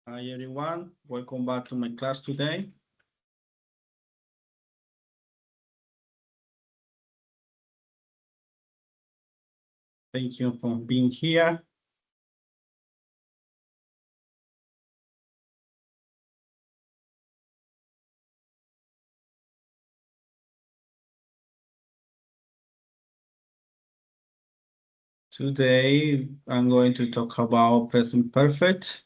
Hi everyone, welcome back to my class today. Thank you for being here. Today I'm going to talk about present perfect.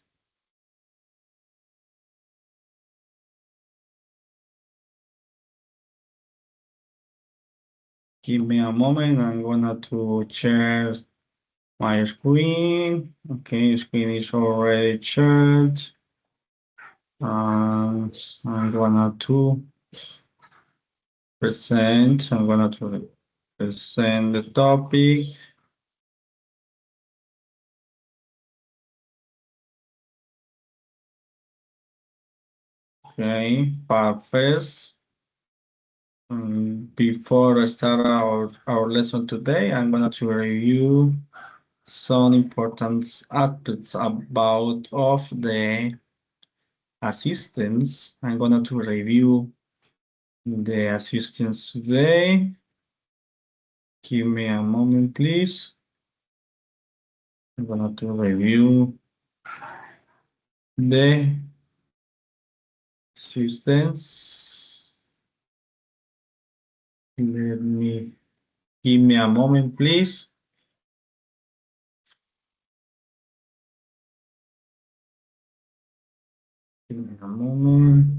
Give me a moment, I'm gonna to share my screen. Okay, screen is already shared. I'm gonna to present, I'm gonna to present the topic. Okay, perfect. Before I start our lesson today, I'm going to review some important aspects about of the assistance. I'm going to review the assistance today. Give me a moment, please. I'm going to review the assistance. Give me a moment, please. Give me a moment.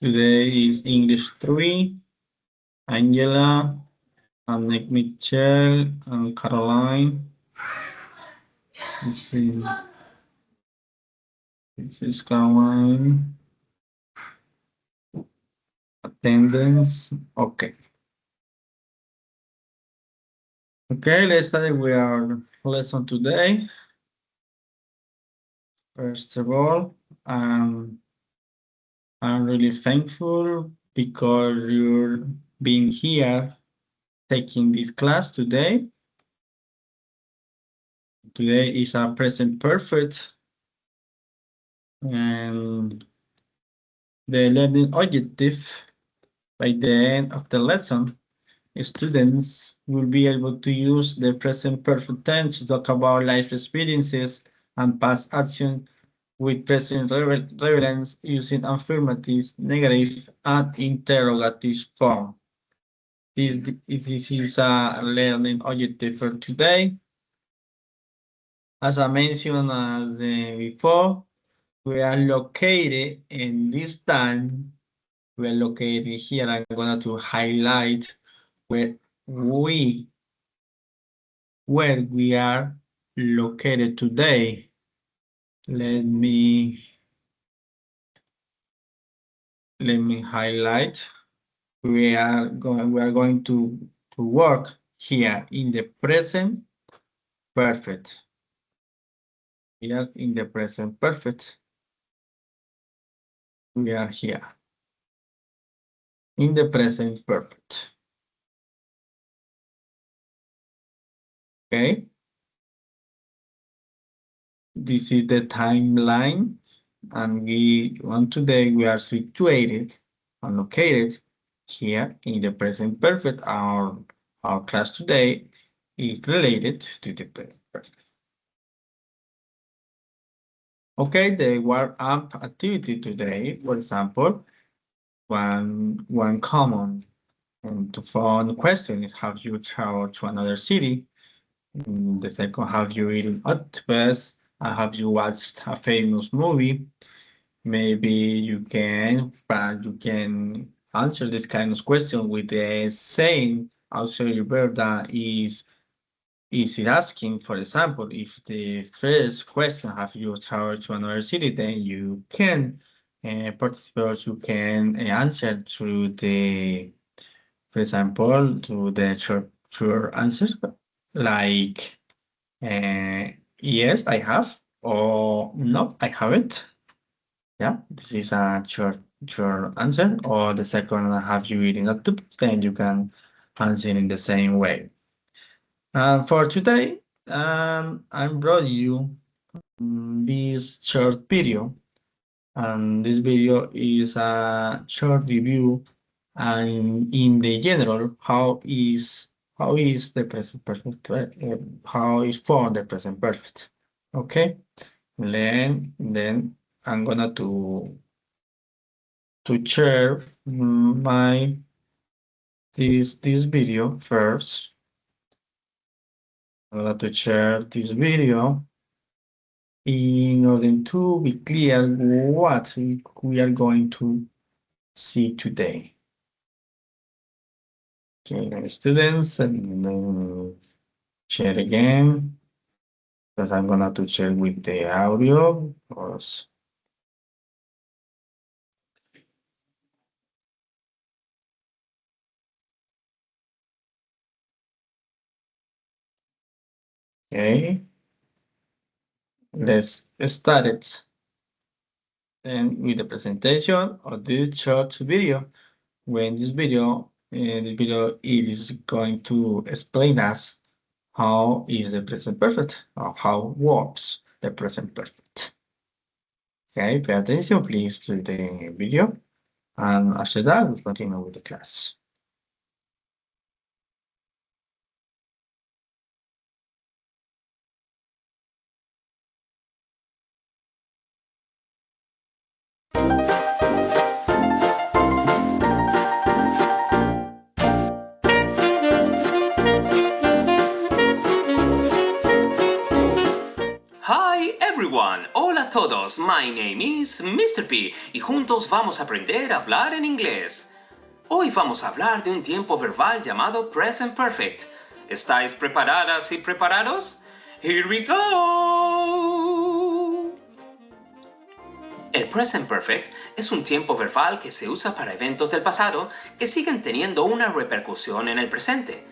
Today is English 3. Angela, and Nick Mitchell, and Caroline. This is Caroline. Attendance. Okay. Okay, let's start with our lesson today. First of all, I'm really thankful because you're being here taking this class today. Today is our present perfect, and the learning objective by the end of the lesson, students will be able to use the present perfect tense to talk about life experiences and past action with present relevance using affirmative, negative, and interrogative form. This is a learning objective for today. As I mentioned before, we are located in this time. We are located here. I'm going to highlight where we are located today. Let me highlight. We are going to work here in the present perfect. Here in the present perfect. We are here in the present perfect. Okay. This is the timeline, and today we are situated and located here in the present perfect. Our class today is related to the present perfect. Okay, the warm-up activity today, for example, one common and to phone question is, have you traveled to another city? The second, have you eaten octopus? Have you watched a famous movie? Maybe you can answer this kind of question with the same auxiliary verb that is it asking. For example, if the first question, have you traveled to another city, then you can participants who can answer to the, for example, to the short answers like yes, I have, or no, I haven't. Yeah, this is a short answer. Or the second, have you eaten octopus? Then you can answer in the same way. For today, I brought you this short video, and this video is a short review and in the general how is the present perfect, how is formed the present perfect. Okay, then I'm gonna to share my this video first. I'm gonna to share this video in order to be clear what we are going to see today. Okay, students, and then share again, because I'm gonna to share with the audio. Okay, let's start it. And with the presentation of this short video, when the video it is going to explain us how is the present perfect, or how works the present perfect. Okay, pay attention please to the video, and after that we'll continue with the class. Hi everyone, hola a todos, my name is Mr. P y juntos vamos a aprender a hablar en inglés. Hoy vamos a hablar de un tiempo verbal llamado Present Perfect. ¿Estáis preparadas y preparados? Here we go! El Present Perfect es un tiempo verbal que se usa para eventos del pasado que siguen teniendo una repercusión en el presente.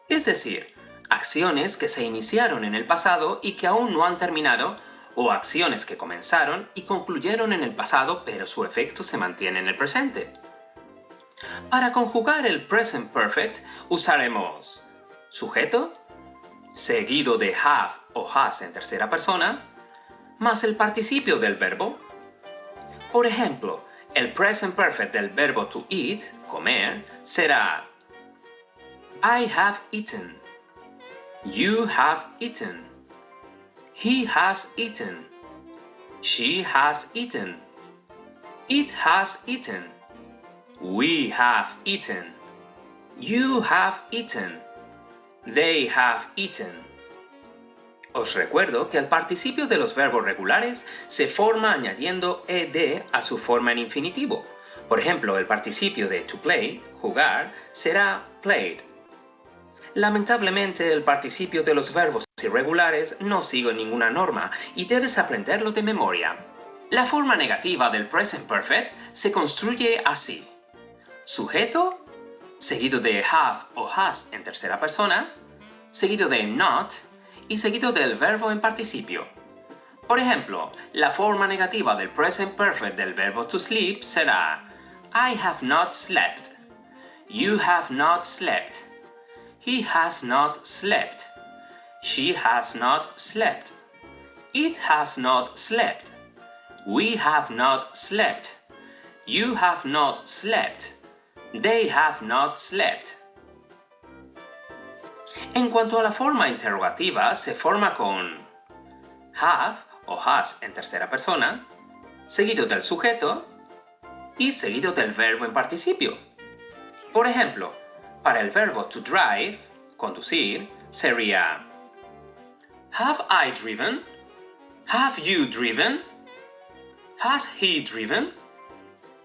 Es decir, acciones que se iniciaron en el pasado y que aún no han terminado, o acciones que comenzaron y concluyeron en el pasado pero su efecto se mantiene en el presente. Para conjugar el Present Perfect usaremos sujeto, seguido de have o has en tercera persona, más el participio del verbo. Por ejemplo, el Present Perfect del verbo to eat, comer, será I have eaten. You have eaten. He has eaten. She has eaten. It has eaten. We have eaten. You have eaten. They have eaten. Os recuerdo que el participio de los verbos regulares se forma añadiendo ed a su forma en infinitivo. Por ejemplo, el participio de to play, jugar, será played. Lamentablemente, el participio de los verbos irregulares no sigue ninguna norma y debes aprenderlo de memoria. La forma negativa del Present Perfect se construye así. Sujeto, seguido de have o has en tercera persona, seguido de not y seguido del verbo en participio. Por ejemplo, la forma negativa del Present Perfect del verbo to sleep será I have not slept. You have not slept. He has not slept. She has not slept. It has not slept. We have not slept. You have not slept. They have not slept. En cuanto a la forma interrogativa, se forma con have o has en tercera persona, seguido del sujeto y seguido del verbo en participio. Por ejemplo, para el verbo to drive, conducir, sería Have I driven? Have you driven? Has he driven?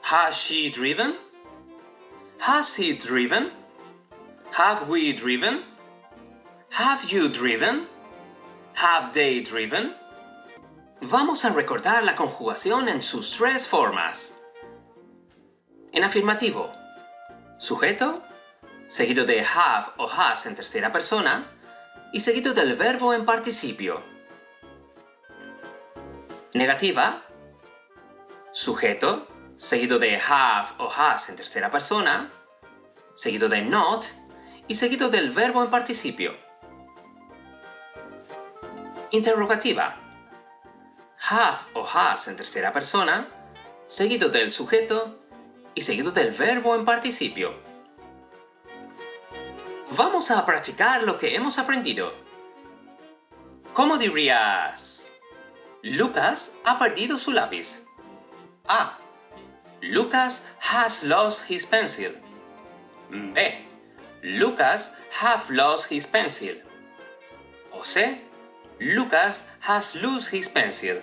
Has she driven? Has he driven? Have we driven? Have you driven? Have they driven? Vamos a recordar la conjugación en sus tres formas. En afirmativo, sujeto, seguido de have o has en tercera persona y seguido del verbo en participio. Negativa, sujeto, seguido de have o has en tercera persona, seguido de not y seguido del verbo en participio. Interrogativa, have o has en tercera persona, seguido del sujeto y seguido del verbo en participio. Vamos a practicar lo que hemos aprendido. ¿Cómo dirías? Lucas ha perdido su lápiz. A. Lucas has lost his pencil. B. Lucas have lost his pencil. O C. Lucas has lost his pencil.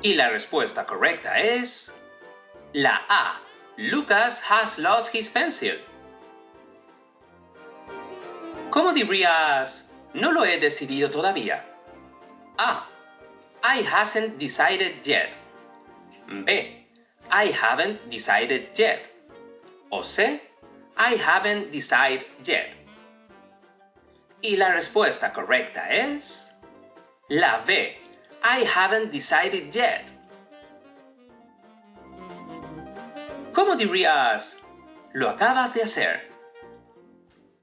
Y la respuesta correcta es la A. Lucas has lost his pencil. ¿Cómo dirías? No lo he decidido todavía. A. I hasn't decided yet. B. I haven't decided yet. O C. I haven't decided yet. Y la respuesta correcta es la B. I haven't decided yet. ¿Cómo dirías? Lo acabas de hacer.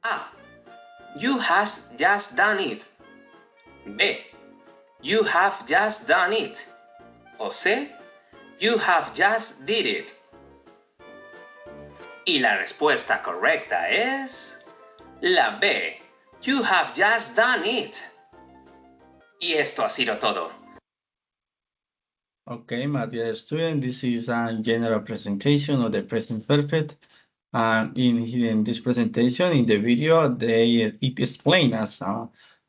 A. You has just done it. B. You have just done it. O C. You have just did it. Y la respuesta correcta es la B. You have just done it. Y esto ha sido todo. Okay, my dear student, this is a general presentation of the present perfect. In this presentation, in the video, it explains us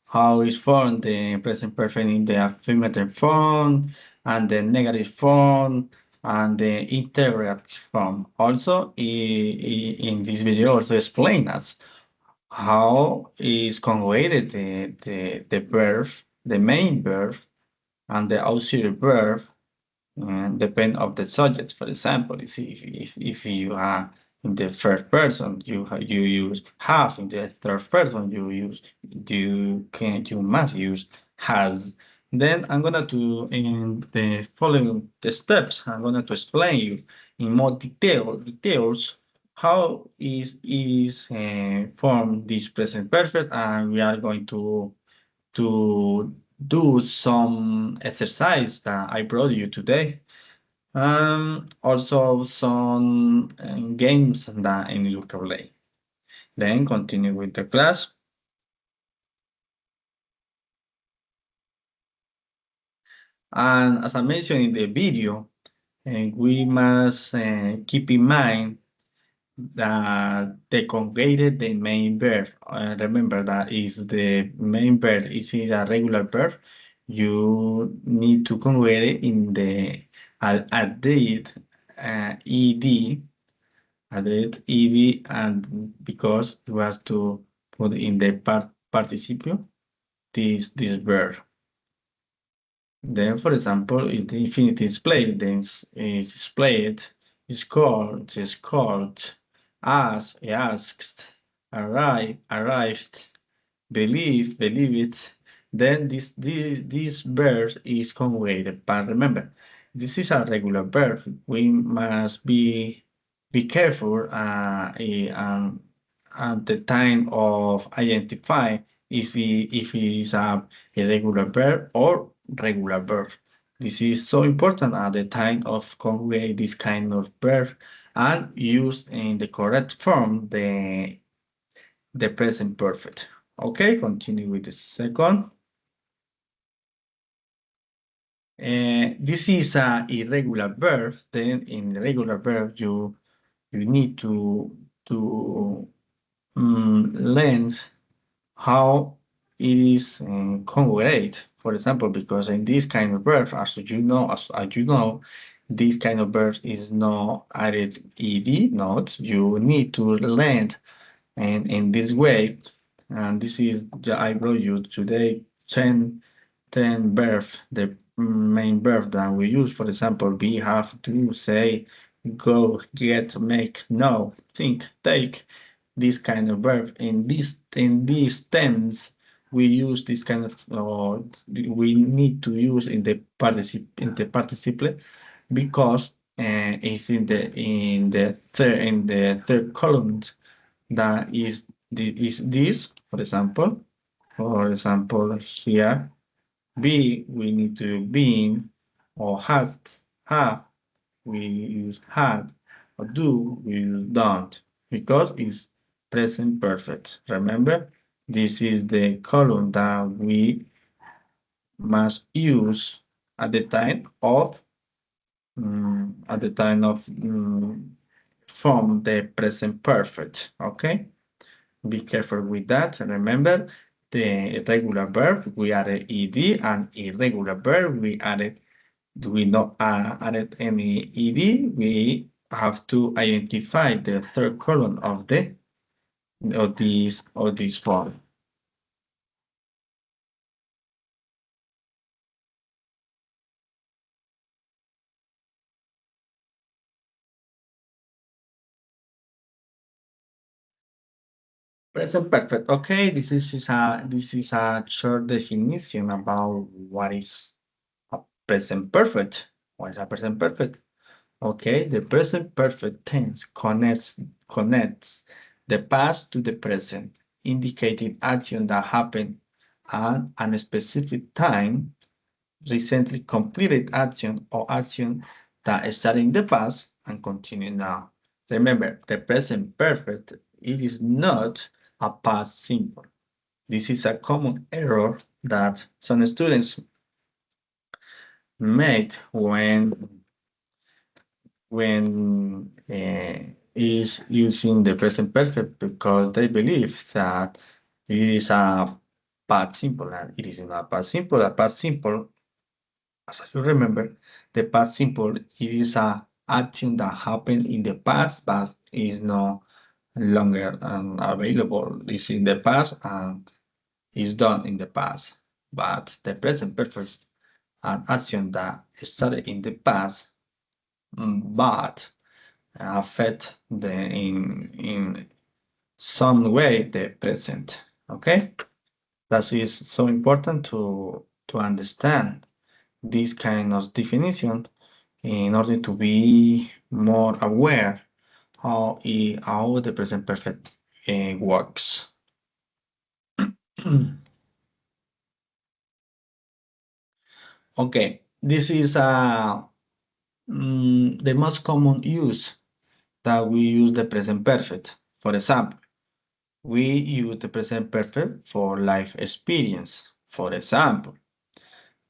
how is formed the present perfect in the affirmative form and the negative form and the interrogative form. Also, in this video, also explain us how is conjugated the verb, the main verb, and the auxiliary verb depend of the subject. For example, if you are in the first person, you use have. In the third person, you must use has. Then I'm gonna in the following the steps. I'm gonna to explain you in more details how is formed this present perfect, and we are going to do some exercise that I brought you today. Also some games that in you can play. Then continue with the class. And as I mentioned in the video, we must keep in mind that the conjugated the main verb. Remember that is the main verb is a regular verb. You need to conjugate it in the added ed, added ed, and because you have to put in the participio this verb. Then, for example, if the infinitive is played, then is displayed, is called, asked, arrived, believed. Then this verb is conjugated. But remember, this is a regular verb. We must be careful at the time of identify if it is a irregular verb or regular verb. This is so important at the time of conjugate this kind of verb and use in the correct form the present perfect. Okay, continue with the second. This is a irregular verb. Then in the regular verb, you need to learn how it is conjugate. For example, because in this kind of verb, as you know, this kind of verb is not added ed. Not you need to learn, and in this way, and this is I brought you today 10 verb, the main verb that we use. For example, be, have, do, say, go, get, make, know, think, take. This kind of verb in these tense, we use this kind of we need to use in the participle because it's in the third column that is this, for example. For example, here, be, we need to been, or have, we use had, or do, we use don't, because it's present perfect. Remember, this is the column that we must use at the time of from the present perfect. Okay, be careful with that. And remember, the regular verb we added ed, and irregular verb we not added any ed. We have to identify the third column of this form. Present perfect. Okay, this is a short definition about what is a present perfect. What is a present perfect? Okay, the present perfect tense connects the past to the present, indicating action that happened at a specific time, recently completed action, or action that started in the past and continue now. Remember, the present perfect, it is not a past simple. This is a common error that some students made when is using the present perfect, because they believe that it is a past simple, and it is not a past simple. A past simple, as you remember, the past simple, it is a action that happened in the past but is no longer available. It's in the past and is done in the past. But the present perfect, an action that started in the past, but affect in some way the present. Okay, that is so important to understand this kind of definition in order to be more aware how the present perfect works. Okay, this is the most common use that we use the present perfect. For example, we use the present perfect for life experience. For example,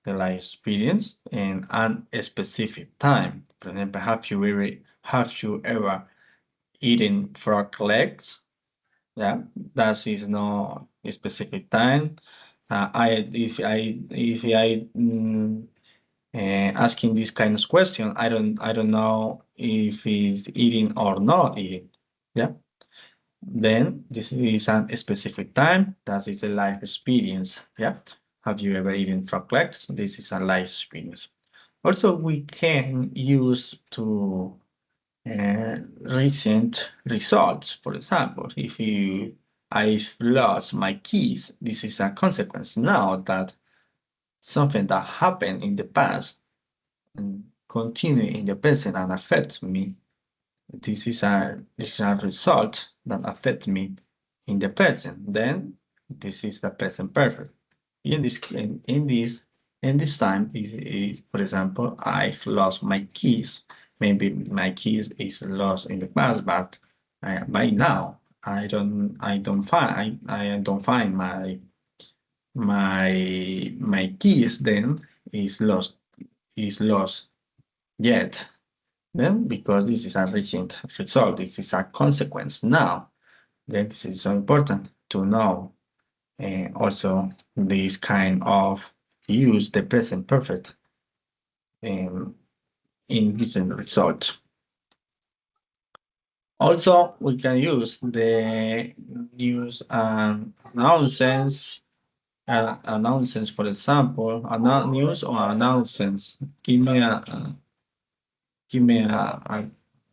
the life experience in a specific time. For example, have you ever eaten frog legs? Yeah, that is no specific time. If I asking this kind of question, I don't know if he's eating or not eating. Yeah. Then this is a specific time. That is a life experience. Yeah. Have you ever eaten frog legs? This is a life experience. Also, we can use to recent results. For example, if I've lost my keys, this is a consequence now that something that happened in the past continue in the present and affect me. This is a result that affects me in the present. Then this is the present perfect. In this time is, for example, I've lost my keys. Maybe my keys is lost in the past, but by now I don't find my keys. Then is lost yet. Then, because this is a recent result, this is a consequence now. Then this is so important to know also this kind of use the present perfect in recent results. Also, we can use the use announcements, for example, news or announcements. Give me a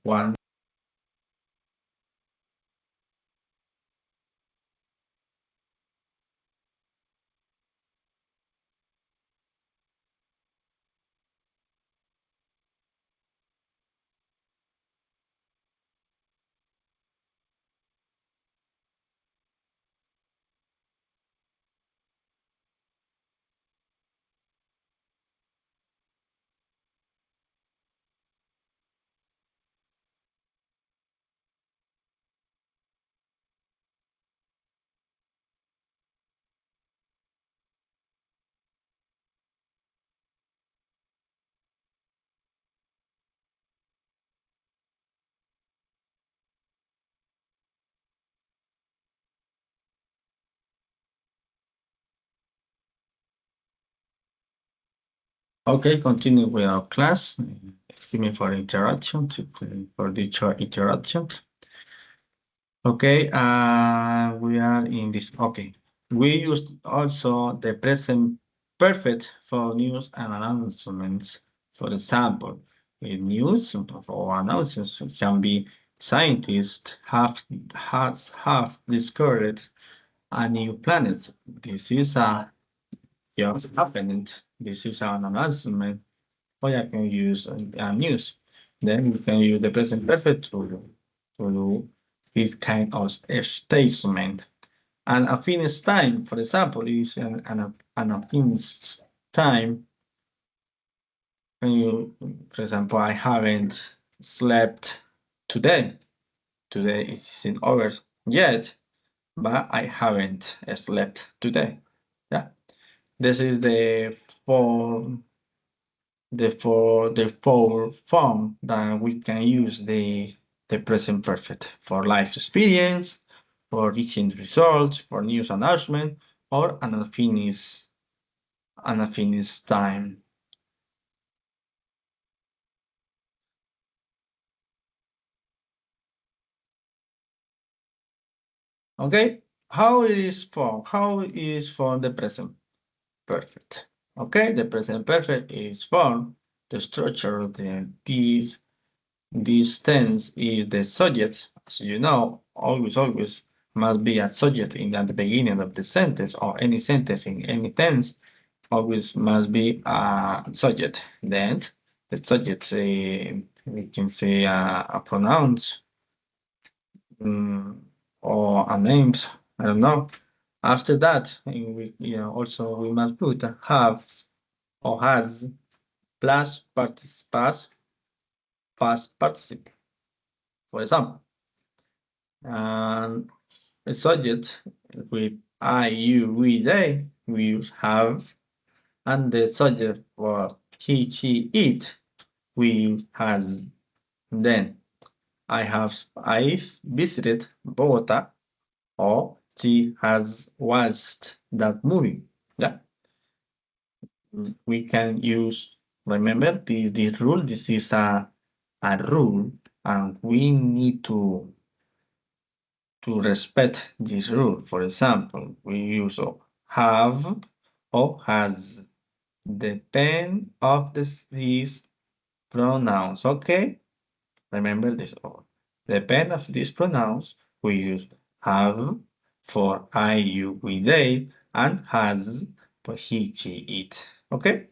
one. Okay, continue with our class. Excuse me for interruption, for the short interruption. Okay, we are in this. Okay, we used also the present perfect for news and announcements. For example, in news or announcements can be scientists have discovered a new planet. This is a just happened. This is an announcement. Or I can use news. Then we can use the present perfect to do this kind of statement. And a finished time, for example, is an finished time. When you, for example, I haven't slept today. Today isn't over yet, but I haven't slept today. Yeah, this is form the four form that we can use the present perfect for life experience, for recent results, for news announcement, or an unfinished time. Okay, how it is formed? How is formed the present perfect? Okay, the present perfect is formed. The structure of this tense is the subject. As you know, always must be a subject at the beginning of the sentence or any sentence in any tense. Always must be a subject. Then the subject, we can say a pronouns or a names. I don't know. After that, also we must put have or has plus past participle. For example, and a subject with I, you, we, they, we have, and the subject for he, she, it, we has. Then I've visited Bogota, or she has watched that movie. Yeah, we can use. Remember this rule. This is a rule, and we need to respect this rule. For example, we use have or has depend of these pronouns. Okay, remember this. Depend of these pronouns, we use have for I, you, we, they, and has for he, she, it. Okay,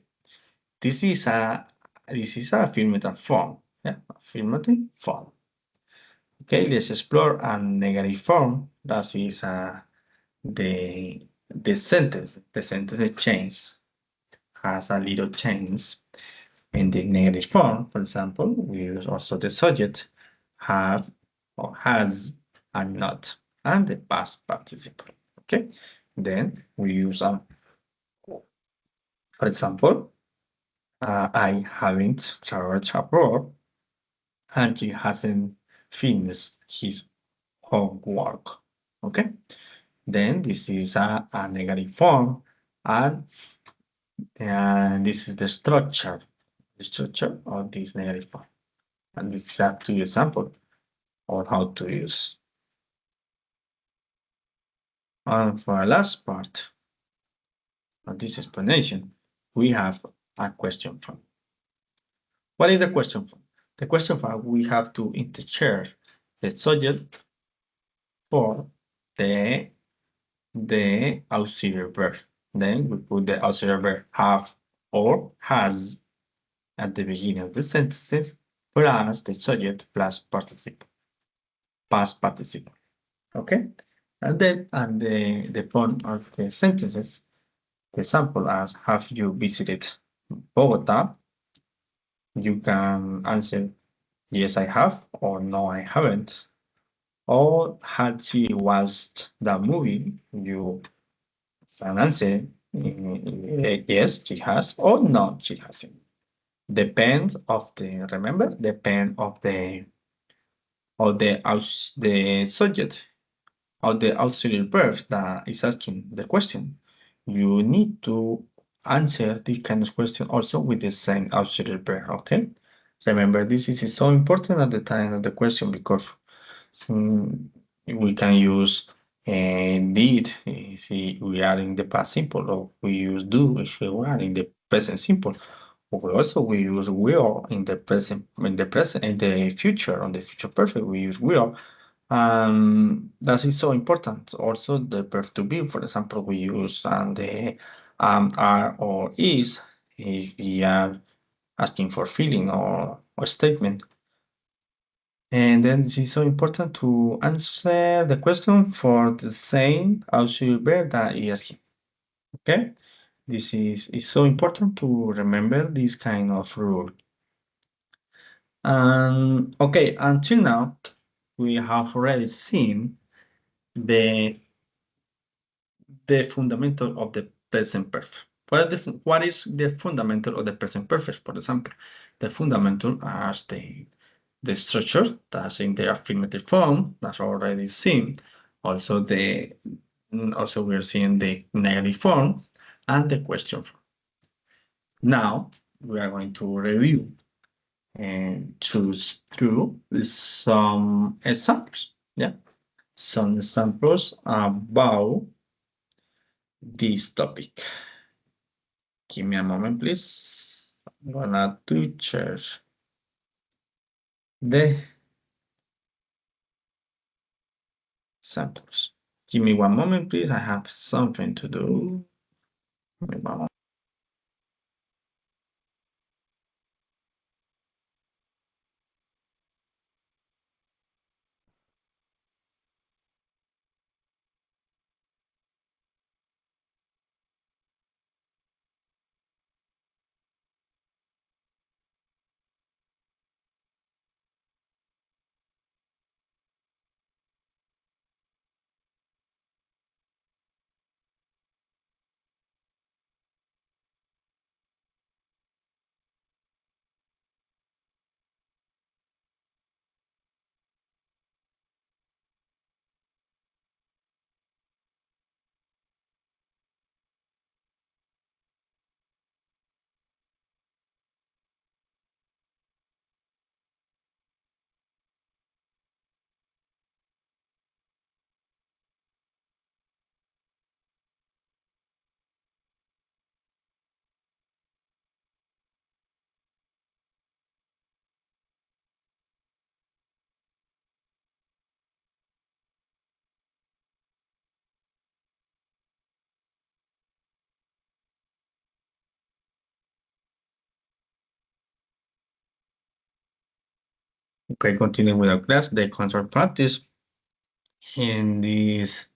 this is a affirmative form. Yeah, affirmative form. Okay, let's explore a negative form. That is the sentence. The sentence change has a little change in the negative form. For example, we use also the subject have or has and not, and the past participle. Okay, then we use for example, I haven't traveled abroad, and he hasn't finished his homework. Okay, then this is a negative form, and this is the structure of this negative form. And this is a two example on how to use. And for our last part of this explanation, we have a question form. What is the question form? The question for we have to interchange the subject for the auxiliary verb. Then we put the auxiliary verb have or has at the beginning of the sentences plus the subject plus participle, past participle. Okay? And then and the form of the sentences, the example as have you visited Bogota? You can answer yes I have or no I haven't. Or had she watched the movie? You can answer yes she has or no she hasn't. Depends of the remember depend of the subject of the auxiliary verb that is asking the question. You need to answer this kind of question also with the same auxiliary verb. Okay. Remember, this is so important at the time of the question because we can use did if we are in the past simple, or we use do if we are in the present simple. We use will in the present, in the future, on the future perfect, we use will. That is so important. Also, the verb to be, for example, we use the are or is if we are asking for feeling or statement. And then this is so important to answer the question for the same auxiliary verb that is asking. Okay, this is so important to remember this kind of rule. Okay, until now we have already seen the fundamental of the present perfect. What is the fundamental of the present perfect? For example, the fundamental as the structure that's in the affirmative form that's already seen. Also we're seeing the negative form and the question form. Now we are going to review and choose through some examples. Yeah, some examples about this topic. Give me a moment, please. I'm gonna to share the samples. Give me one moment, please. I have something to do. Give me one moment. Okay, continue with our class, the control practice. In this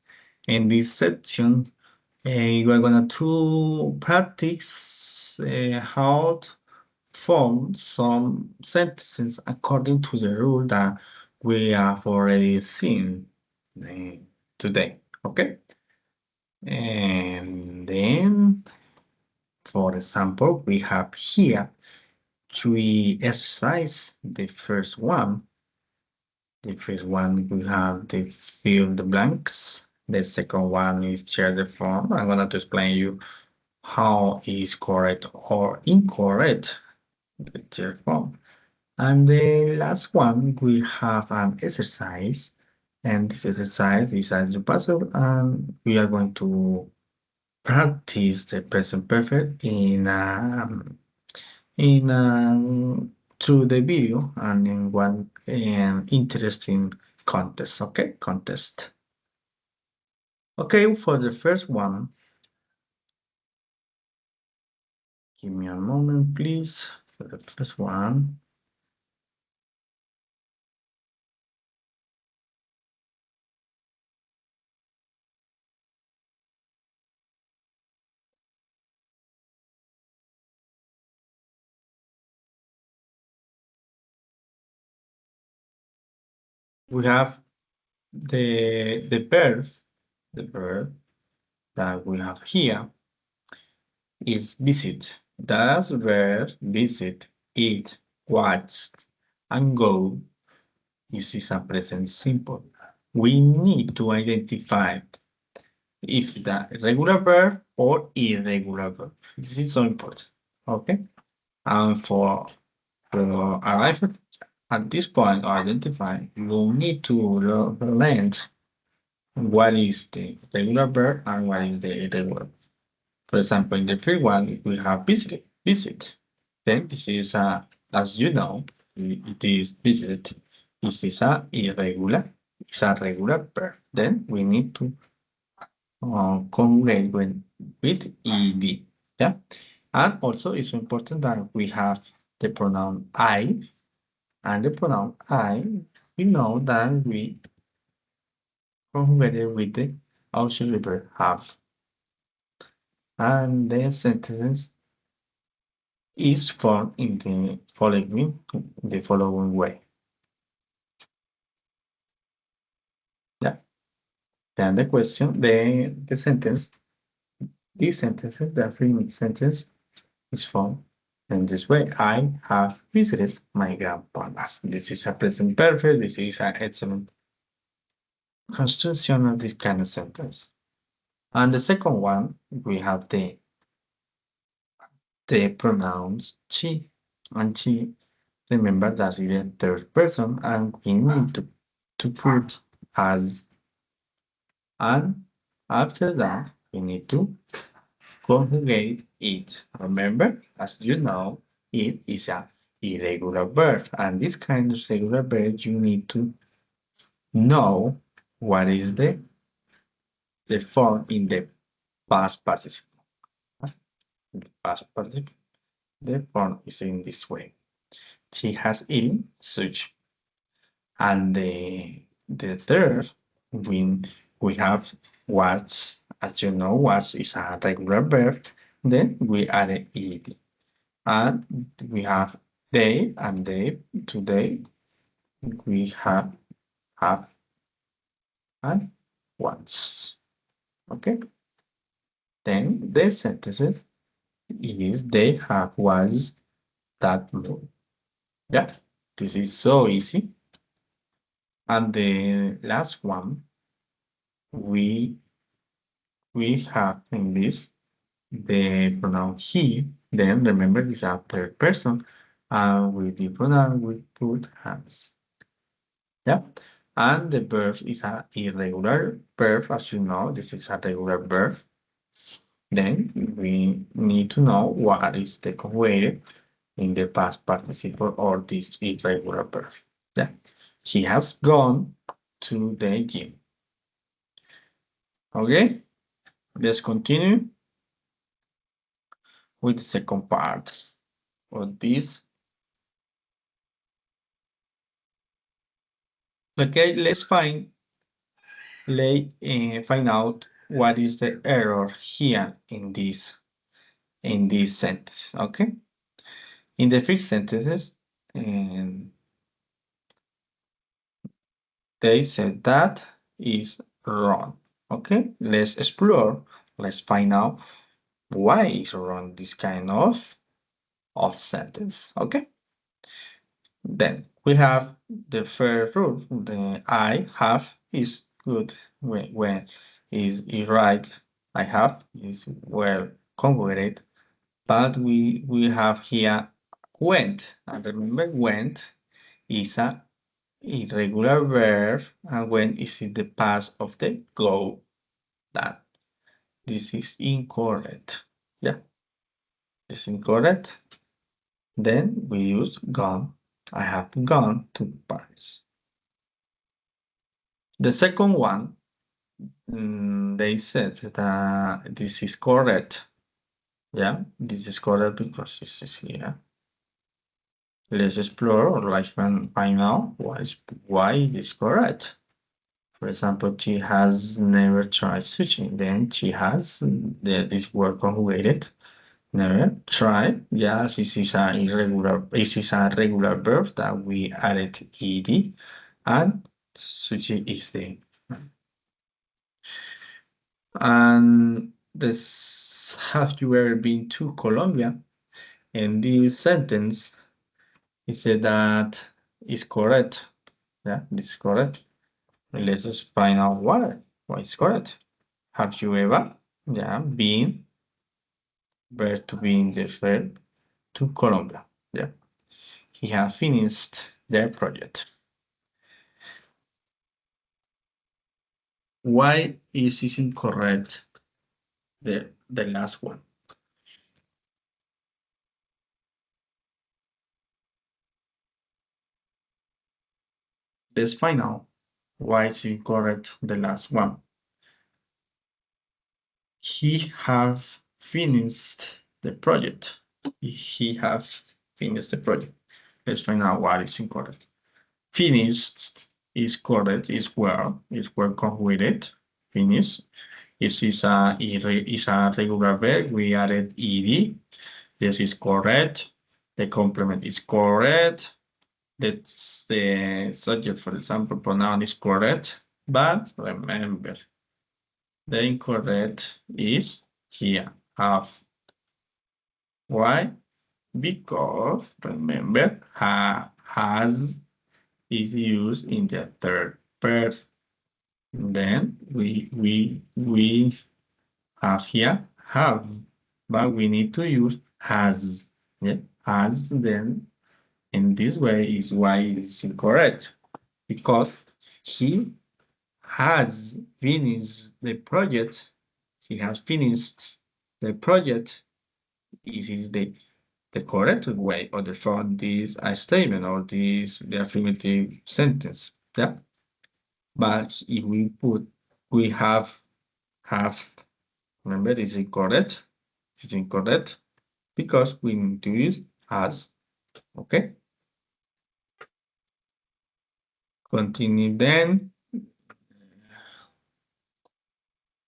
section, you are gonna to practice how to form some sentences according to the rule that we have already seen uh, today. Okay, and then, for example, we have here three exercises. The first one we have the fill the blanks. The second one is share the form. I'm gonna to explain you how is correct or incorrect the share form. And the last one we have an exercise, and this exercise is as you puzzle, and we are going to practice the present perfect in a through the video and in one interesting contest. Okay, contest. Okay, for the first one, give me a moment, please. For the first one, we have the verb that we have here is visit. That's verb visit, eat, watch, and go. This is a present simple. We need to identify if the regular verb or irregular verb. This is so important. Okay. And for arrive at this point or identify, you will need to learn what is the regular verb and what is the irregular. For example, in the first one, we have visited, visit. Then this is as you know, it is visit. This is a irregular, it's a regular verb. Then we need to conjugate with ed. Yeah, and also it's important that we have the pronoun I, and the pronoun I. We know that we conjugate with the auxiliary verb have, and the sentences is formed in the following way. Yeah. Then the question, the sentence, this sentence, the affirmative sentence is formed in this way. I have visited my grandparents. This is a present perfect. This is an excellent construction of this kind of sentence. And the second one, we have the pronouns she and she. Remember that it is third person, and we need to put as, and after that we need to conjugate it. Remember, as you know, it is a irregular verb, and this kind of regular verb you need to know what is the form in the past participle. The past participle, the form is in this way. She has eaten such. And the third, we have was, as you know, was is a regular verb. Then we add ed, and we have they and they. Today we have and once. Okay. Then the sentences is they have was that blue. Yeah, this is so easy. And the last one, we have in this the pronoun he. Then remember this is a third person, and with the pronoun we put has. Yeah, and the verb is a irregular verb, as you know. This is a regular verb. Then we need to know what is the conjugated in the past participle or this irregular verb. Yeah, he has gone to the gym. Okay, let's continue with the second part of this. Okay, let's find out what is the error here in this sentence. Okay, in the first sentences, and they said that is wrong. Okay, let's explore. Let's find out why is wrong this kind of sentence. Okay. Then we have the first rule. The I have is good when is right. I have is well conjugated, but we have here went. And remember, went is a irregular verb, and when is in the past of the go. That this is incorrect. Yeah, this is incorrect. Then we use gone. I have gone to Paris. The second one, they said that this is correct. Yeah, this is correct because this is here. Let's explore or like find out why it is correct. For example, she has never tried sushi. Then she has this word conjugated. Never tried. Yes, this is a regular verb that we added ed, and sushi is the. And this, have you ever been to Colombia? In this sentence, he said that is correct. Yeah, this is correct. Let's just find out why. Why is correct? Have you ever, yeah, been, verb to be in the verb, to Colombia? Yeah. He has finished their project. Why is this incorrect? The last one. Let's find out why is incorrect the last one. He have finished the project. He have finished the project. Let's find out what is incorrect. Finished is correct, is well conjugated. Finish. Is a regular verb. We added ed. This is correct. The complement is correct. That's the subject, for example, pronoun is correct. But remember, the incorrect is here, have. Why? Because remember, has is used in the third person. Then we have here have, but we need to use has. Yeah, has. Then in this way is why it's incorrect, because he has finished the project. He has finished the project. This is the correct way of the form this statement or this the affirmative sentence. Yeah. But if we put we have, remember this is incorrect. This is incorrect because we need to use has. Okay. Continue then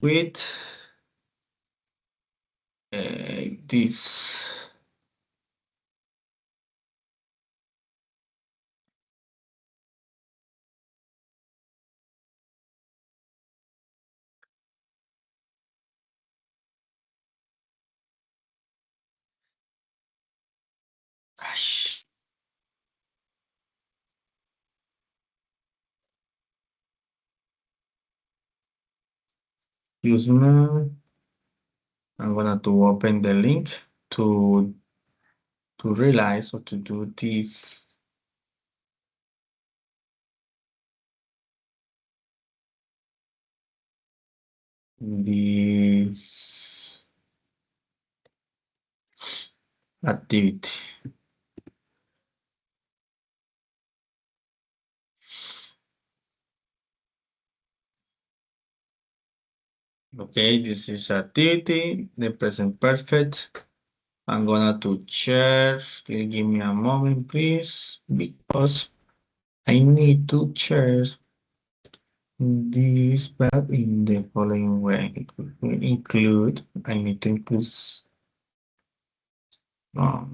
with this. Gosh. Excuse me. I'm gonna to open the link to realize or to do this activity. Okay, this is activity, the present perfect. I'm gonna to share. Give me a moment, please, because I need to share this, but in the following way. It will include, I need to include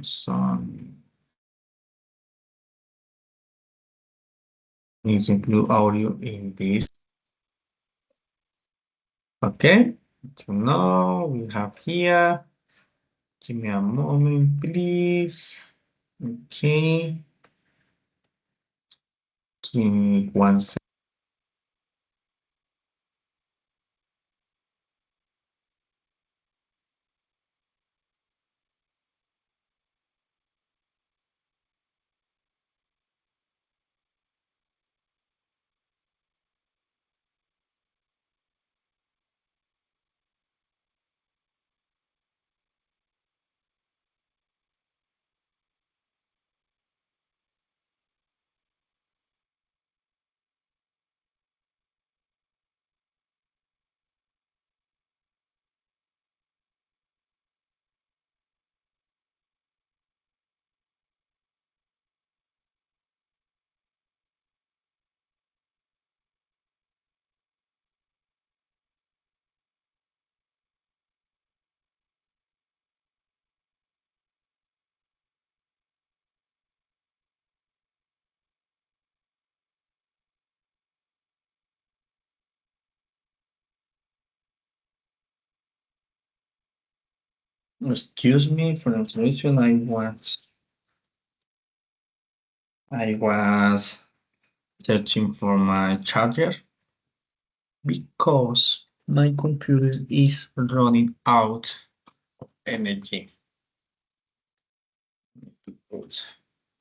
some need to include audio in this. Okay, so now we have here. Give me a moment, please. Okay, give me 1 second. Excuse me for the interruption. I was searching for my charger because my computer is running out of energy. Put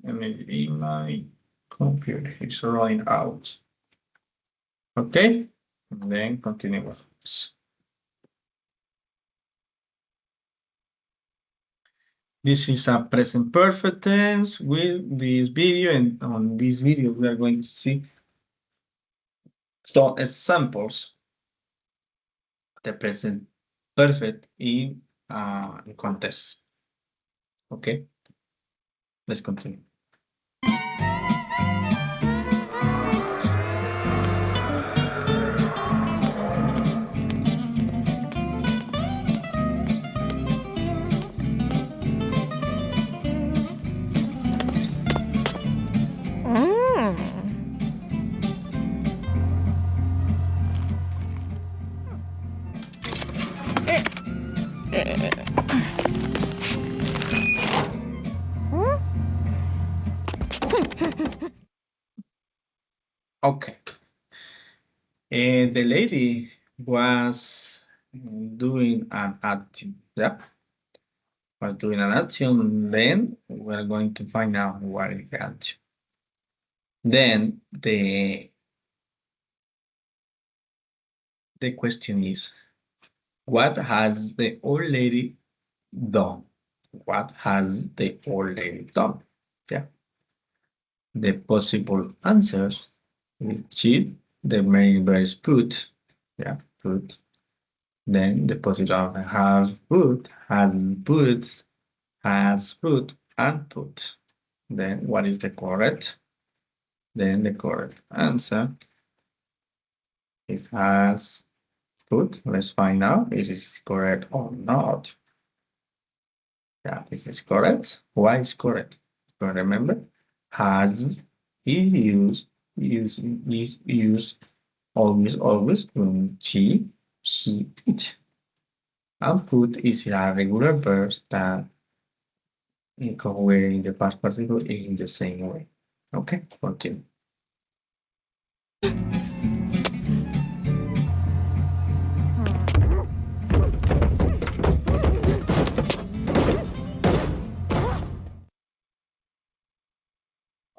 energy in my computer is running out. Okay, and then continue with this. This is a present perfect tense with this video, and on this video we are going to see some examples of the present perfect in context. Okay, let's continue. Okay, the lady was doing an action. Yeah, was doing an action. Then we're going to find out what is the action. Then the question is, what has the old lady done? What has the old lady done? Yeah. The possible answers is she, the main verb is put. Yeah, put. Then the possible have put, has put, and put. Then what is the correct? Then the correct answer is has put. Let's find out if it's correct or not. Yeah, this is correct. Why is correct? But remember, has is used always when she, he, it. And put is a regular verb that conjugated in the past participle in the same way. Okay, continue.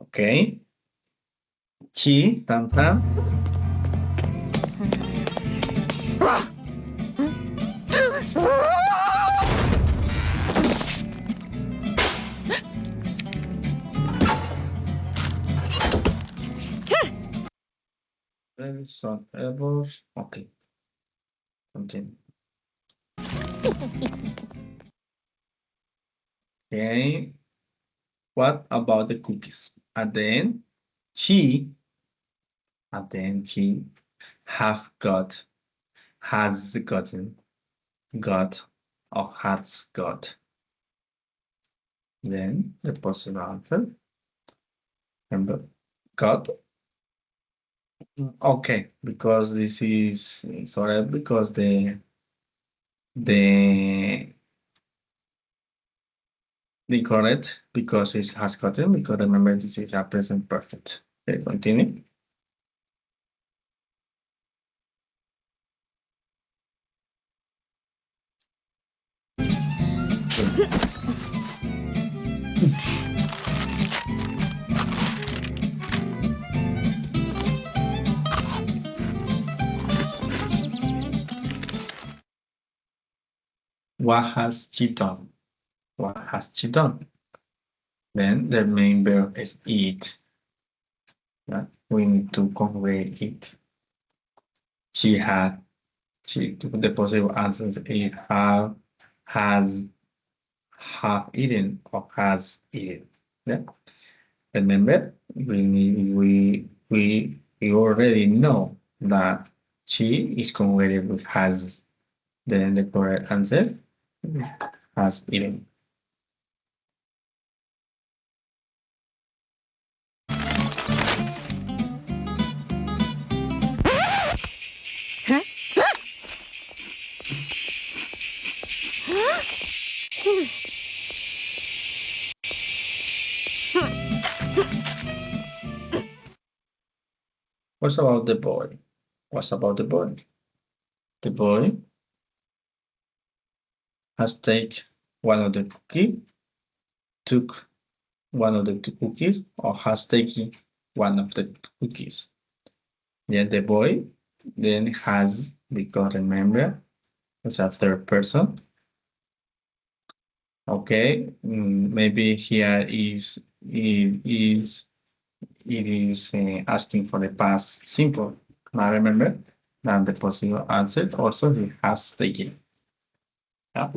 Okay. She, tan tan. Some elbows. Okay, continue. Okay. What about the cookies? At the end, she, she have got, has gotten, got, or has got. Then the possible answer. Remember, got. Okay, because this is correct because the the correct because it has gotten because remember this is a present perfect. Okay, continue. What has she done? What has she done? Then the main verb is eat. Yeah? We need to convey it. She had, the possible answers is have, has, have eaten, or has eaten. Yeah? Remember, we already know that she is conjugated with has. Then the correct answer is has eaten. What about the boy? What about the boy? The boy has taken one of the cookie, took one of the two cookies, or has taken one of the cookies. Then the boy then has, because remember, it's a third person. Okay, maybe here it is asking for the past simple. Now remember that the possible answer also he has taken. Yeah.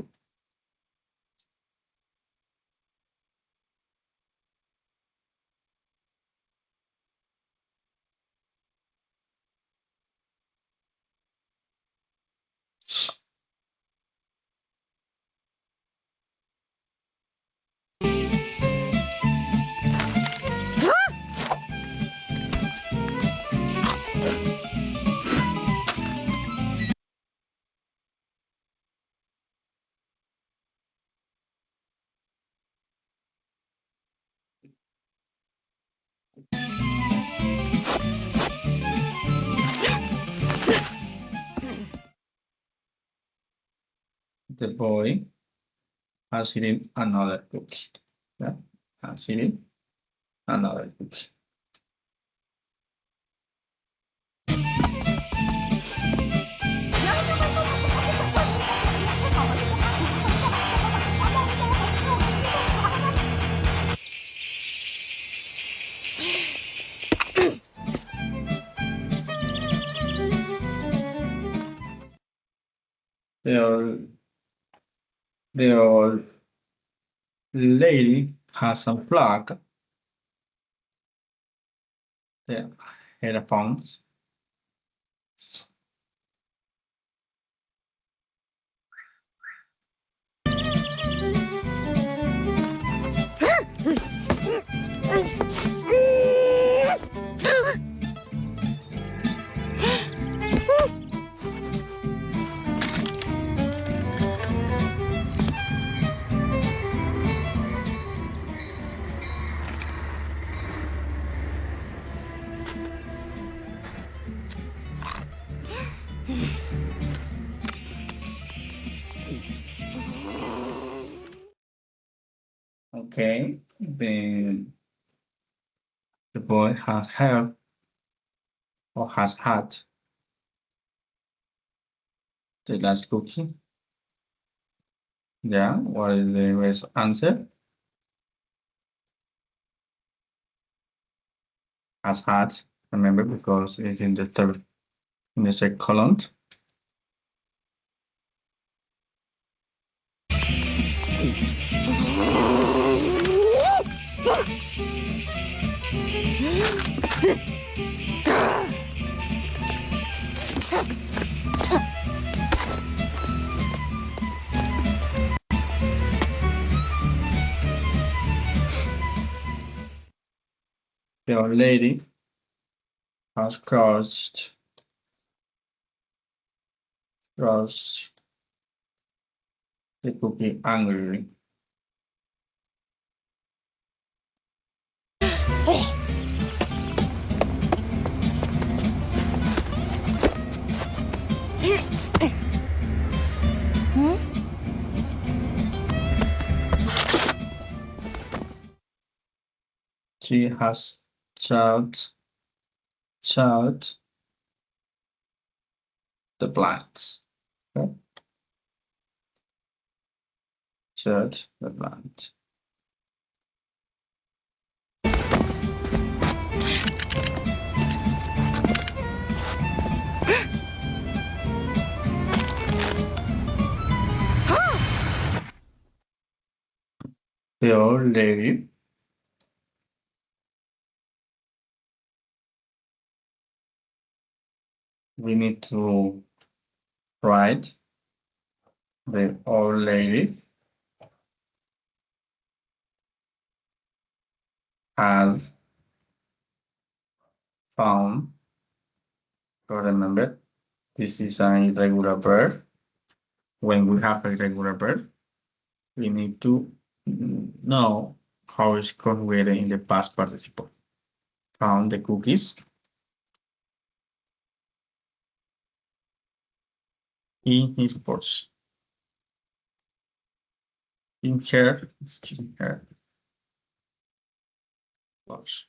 The boy has eaten another cookie. Yeah, has eaten another cookie. The old, the old lady has unplugged the headphones. Okay, then the boy has had or has had the last cookie. Yeah, what is the best answer? Has had, remember, because it's in the third, in the second column. The old lady has crushed the cookie angrily. She has shut the blinds. Okay? Shut the blinds. The old lady we need to write the old lady has found. So remember, this is an irregular verb. When we have a regular verb, we need to know how it's conjugated in the past participle. Found the cookies. In his purse. In her, excuse me, her purse.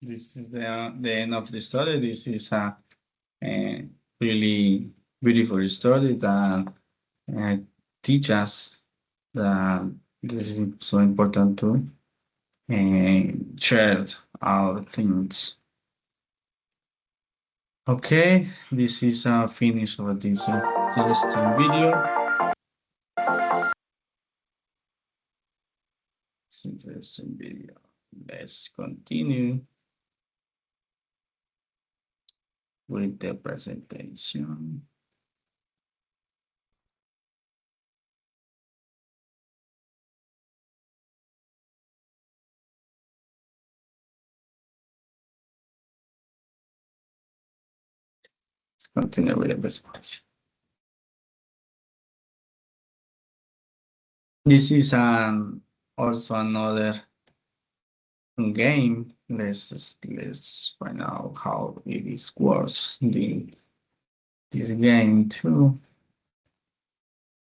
This is the end of the story. This is a really beautiful story that teach us that this is so important to share our things. Okay, this is a finish of this interesting video. It's interesting video. Let's continue with the presentation. Let's continue with the presentation. This is also another game. Let's find out how it is works. This game too.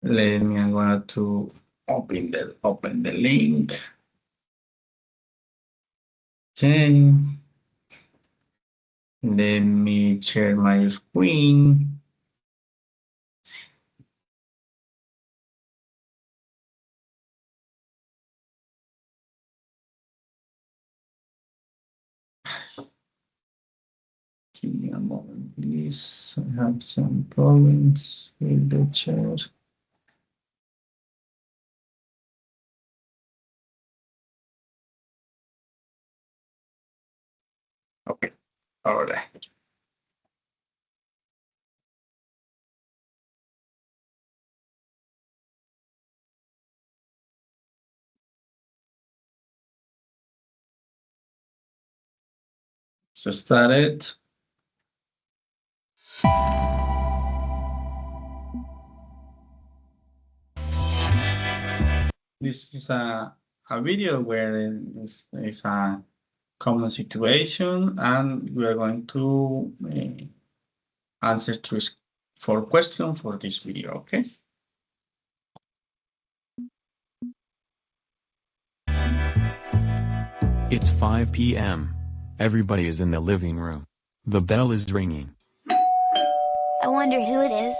Let me. I'm going to open the link. Okay. Let me share my screen. Give me a moment, please. I have some problems with the chat. Okay, all right. So started. This is a video where it's a common situation, and we are going to answer to 4 questions for this video, okay? It's 5 p.m. Everybody is in the living room. The bell is ringing. I wonder who it is.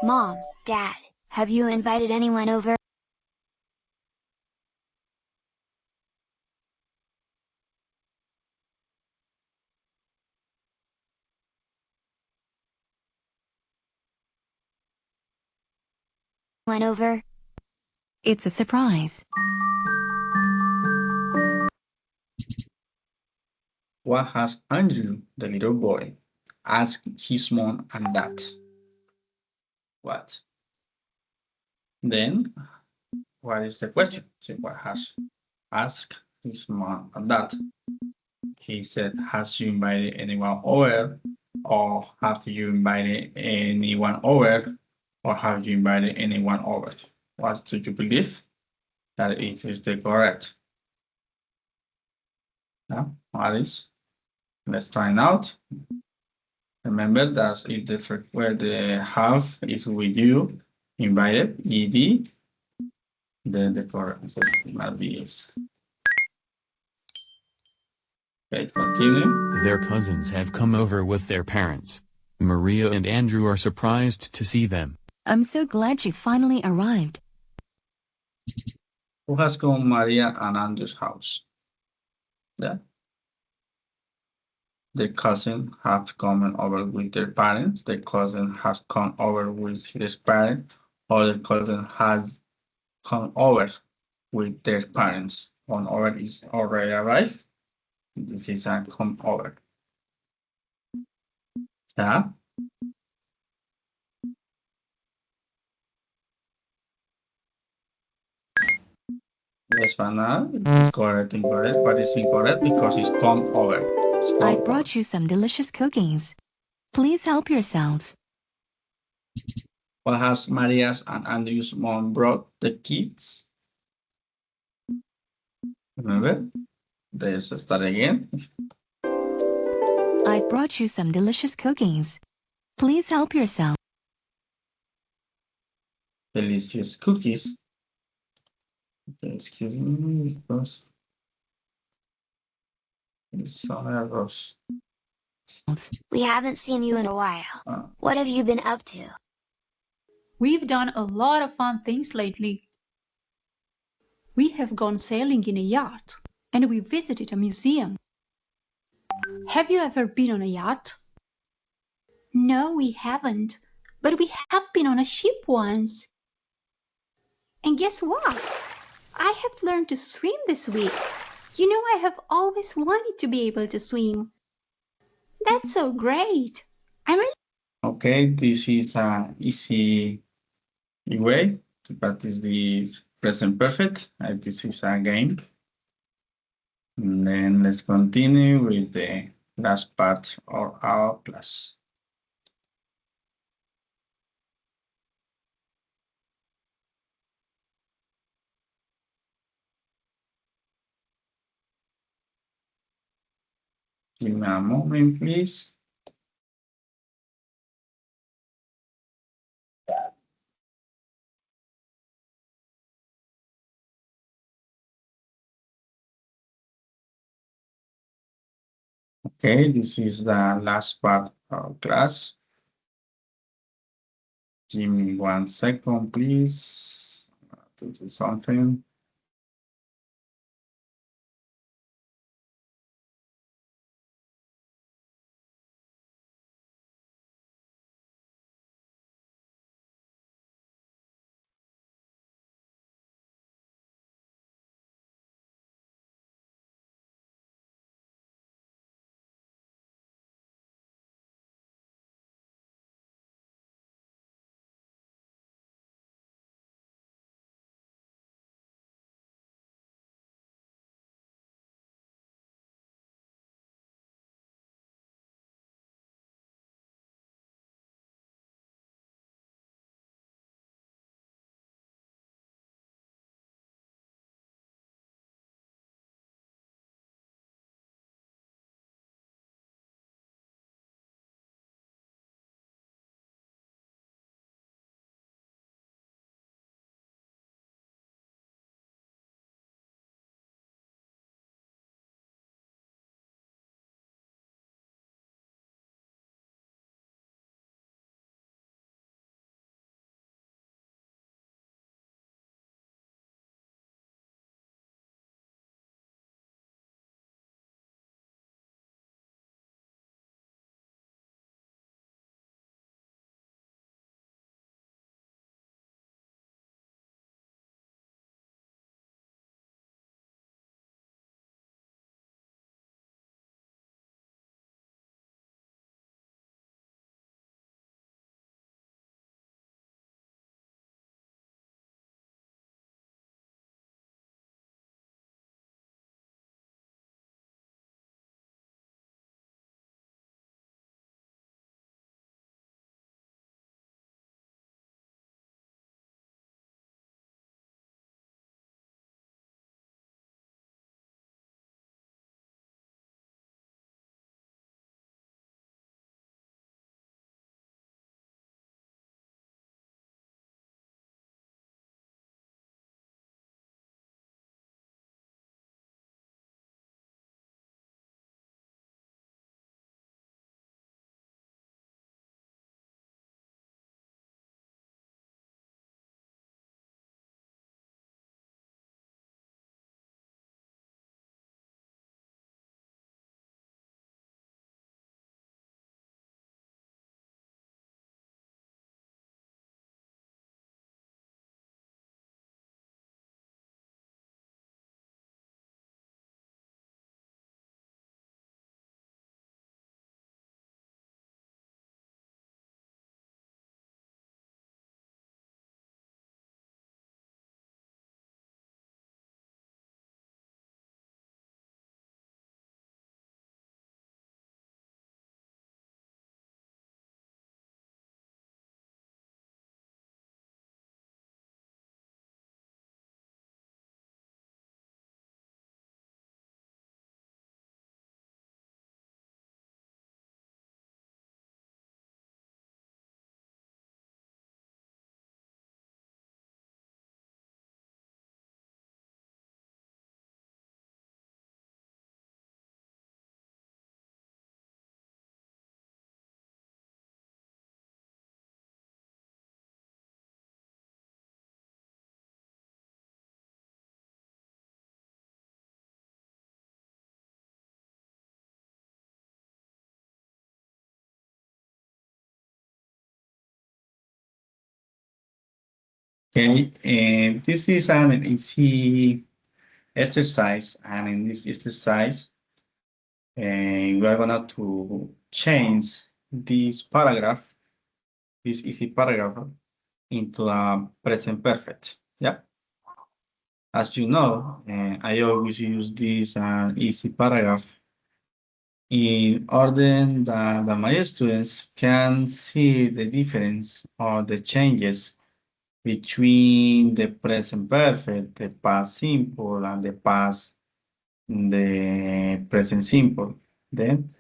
Mom, Dad, have you invited anyone over? One over? It's a surprise. What has Andrew, the little boy, asked his mom and dad? What? Then, what is the question? So what has asked his mom and dad? He said, has you invited anyone over? Or have you invited anyone over? Or have you invited anyone over? What do you believe? That it is the correct. Now, what is? Let's try it out. Remember that if where the have is with you, invited, ed, Then the correct answer might be is. Okay, continue. Their cousins have come over with their parents. Maria and Andrew are surprised to see them. I'm so glad you finally arrived. Who has come Maria and Andrew's house? Yeah. The cousin have come over with their parents. The cousin has come over with his parents, or the cousin has come over with their parents. Come over is already arrived. This is a come over. Yeah. Yes, Vanna. It's correct, incorrect, but it's incorrect because it's come over. It's come I over. brought you some delicious cookies. Please help yourselves. What has Maria's and Andrew's mom brought the kids? Remember? Let's start again. I brought you some delicious cookies. Please help yourself. Delicious cookies. Okay, excuse me, because it's some errors. We haven't seen you in a while. What have you been up to? We've done a lot of fun things lately. We have gone sailing in a yacht, and we visited a museum. Have you ever been on a yacht? No, we haven't, but we have been on a ship once. And guess what? I have learned to swim this week. You know, I have always wanted to be able to swim. That's so great. I'm really Okay, this is an easy way to practice the present perfect. This is a game. And then let's continue with the last part of our class. Give me a moment, please. Okay, this is the last part of class. Give me 1 second, please, to do something. Okay, and this is an easy exercise, and in this exercise, we are gonna to change this paragraph, this easy paragraph, into a present perfect. Yeah. As you know, I always use this easy paragraph in order that my students can see the difference or the changes between the present perfect, the past simple, and the present simple. Then,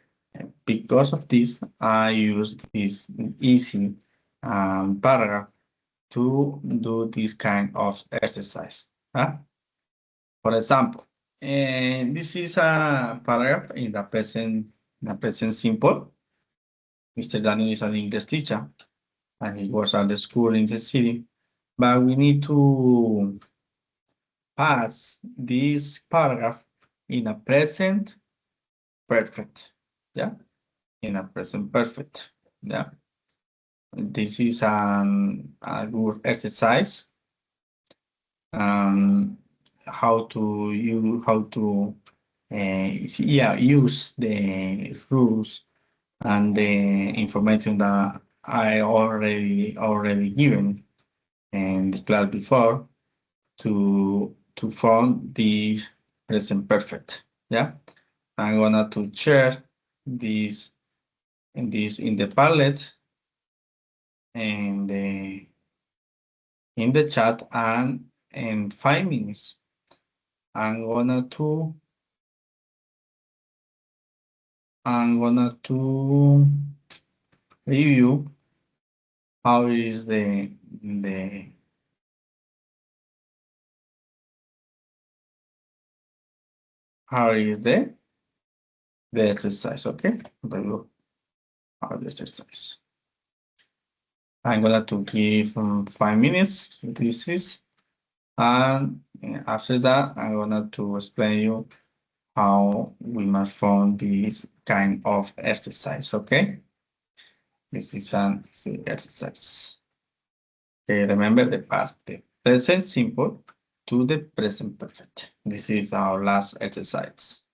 because of this, I use this easy paragraph to do this kind of exercise. For example, this is a paragraph in the present simple. Mr. Daniel is an English teacher, and he works at the school in the city. But we need to pass this paragraph in a present perfect. Yeah, in a present perfect. Yeah, this is a good exercise. How to use the rules and the information that I already given in the class before to form the present perfect. Yeah, I'm gonna to share this in the palette and in the chat, and in 5 minutes I'm gonna to review how is the how is the exercise. Okay, review how the exercise. I'm gonna to give 5 minutes to this is, and after that I'm gonna to explain you how we must form this kind of exercise. Okay, this is an exercise. Okay, remember the past, the present simple to the present perfect. This is our last exercise.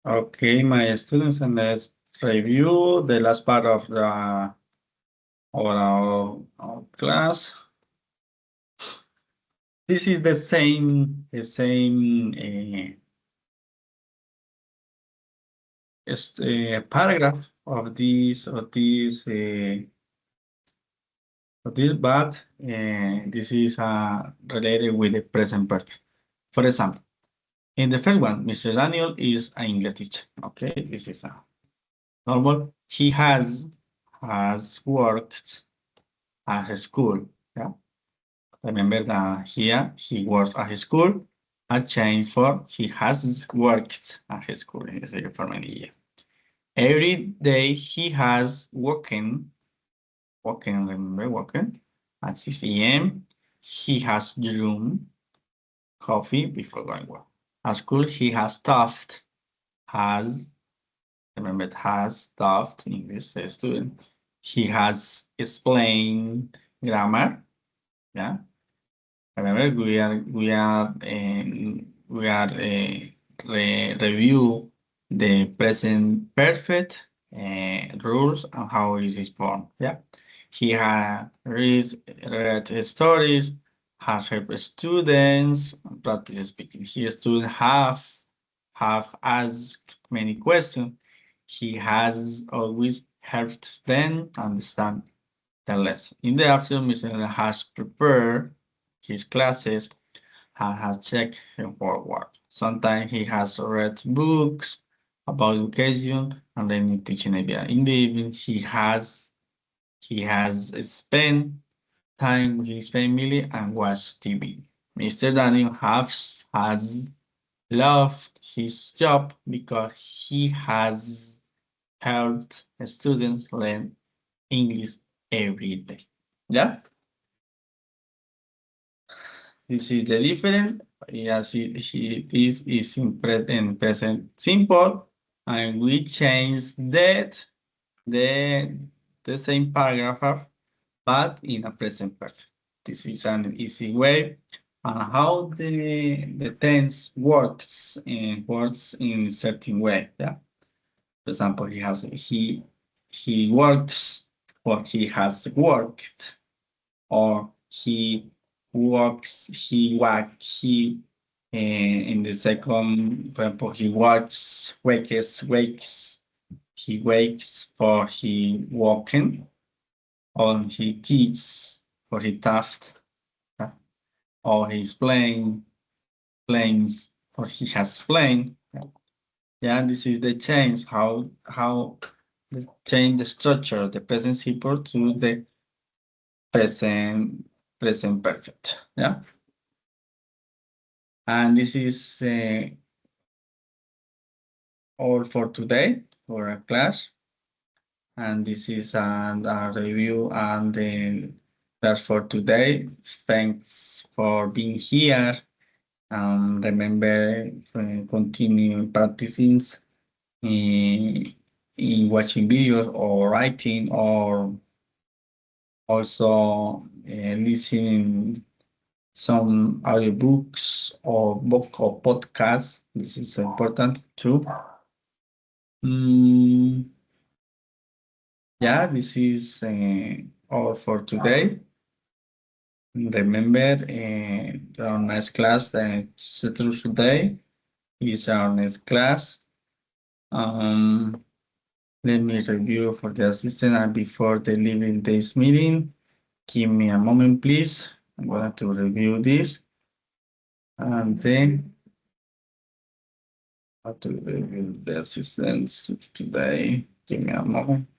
Okay, my students, and let's review the last part of our class. This is the same paragraph of this, but this is related with the present perfect. For example, in the first one, Mr. Daniel is an English teacher. Okay, this is a normal. He has worked at a school. Yeah, remember that here he works at his school. A change for he has worked at his school for many years. Every day he has remember walking at 6 a.m. He has drunk coffee before going work. At school, he has stuffed, has stuffed English student. He has explained grammar. Yeah. Remember, review the present perfect rules and how it is formed. Yeah, he has read stories, has helped students practice speaking. His students have asked many questions. He has always helped them understand the lesson. In the afternoon, Mr. has prepared his classes and has checked his work. Sometimes he has read books about education and then teaching idea. In the evening, he has spent time with his family and watched TV. Mr. Daniel has loved his job because he has helped students learn English every day. Yeah, this is the difference. Yes, this is in present simple, and we change the the same paragraph, but in a present perfect. This is an easy way on how the tense works in a certain way. Yeah. For example, he works or he has worked or he in the second example he wakes for he walking or he teaches for he taft or he's planes or he has plane. Yeah, this is the change how the change the structure the present simple to the present perfect. Yeah. And this is all for today for a class. And this is a review and the class for today. Thanks for being here. Remember, continue practicing in watching videos or writing or also listening some audiobooks or book or podcasts. This is important too. Yeah, this is all for today. Remember, our next class, today is our next class. Let me review for the assistant and before the leaving this meeting. Give me a moment, please. I'm going to review this. And then how to review the assistants today. Give me a moment.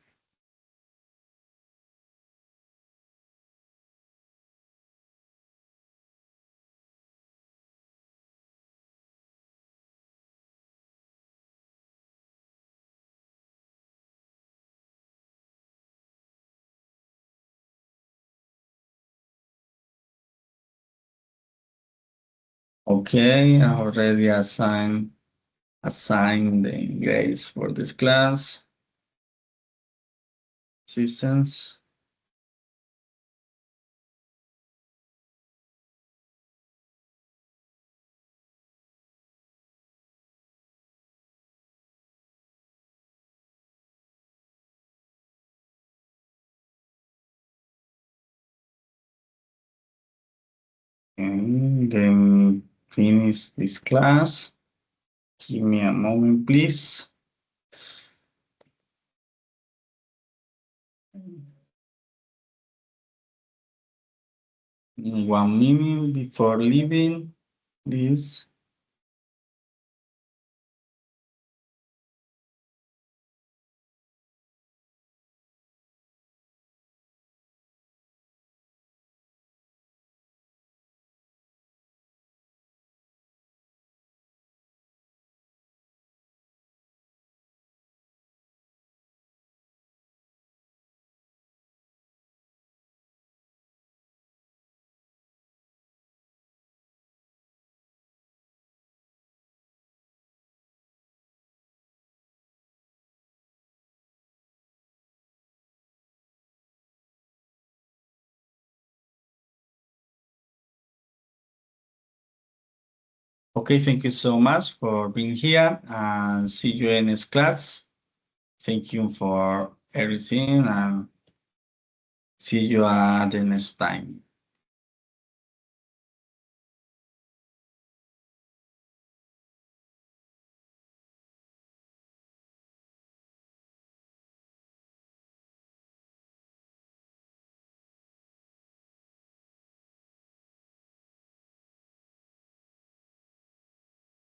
Okay, I already assigned the grades for this class. Assistants. And let me finish this class. Give me a moment, please. In 1 minute before leaving, please. Okay, thank you so much for being here and see you in next class. Thank you for everything and see you at the next time.